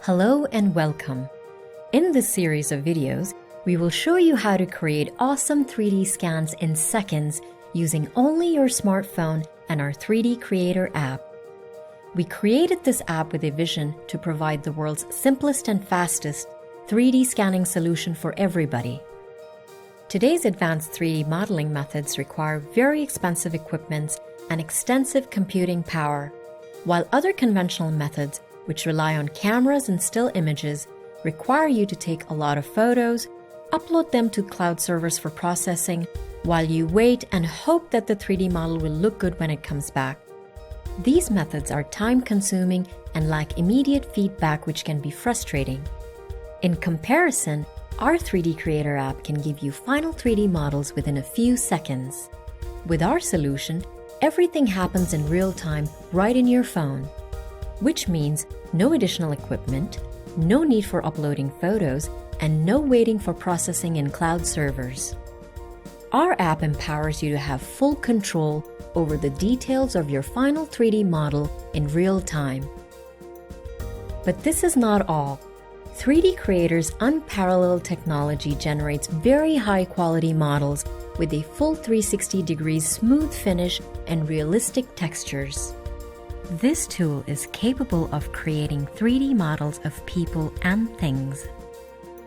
Hello and welcome. In this series of videos, we will show you how to create awesome 3D scans in seconds using only your smartphone and our 3D Creator app. We created this app with a vision to provide the world's simplest and fastest 3D scanning solution for everybody. Today's advanced 3D modeling methods require very expensive equipment and extensive computing power, while other conventional methods, which rely on cameras and still images, require you to take a lot of photos, upload them to cloud servers for processing, while you wait and hope that the 3D model will look good when it comes back. These methods are time-consuming and lack immediate feedback, which can be frustrating. In comparison, our 3D Creator app can give you final 3D models within a few seconds. With our solution, everything happens in real time right in your phone, which means no additional equipment, no need for uploading photos, and no waiting for processing in cloud servers. Our app empowers you to have full control over the details of your final 3D model in real time. But this is not all. 3D Creator's unparalleled technology generates very high-quality models with a full 360 degrees smooth finish and realistic textures. This tool is capable of creating 3D models of people and things.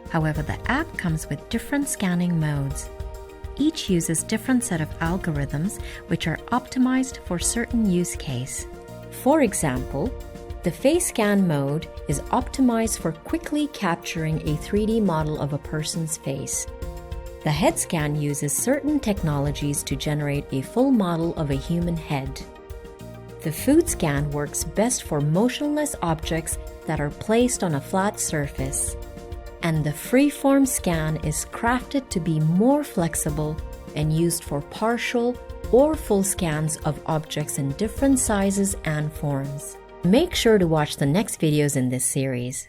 However, the app comes with different scanning modes. Each uses different set of algorithms which are optimized for certain use case. For example, the face scan mode is optimized for quickly capturing a 3D model of a person's face. The head scan uses certain technologies to generate a full model of a human head. The food scan works best for motionless objects that are placed on a flat surface. And the freeform scan is crafted to be more flexible and used for partial or full scans of objects in different sizes and forms. Make sure to watch the next videos in this series.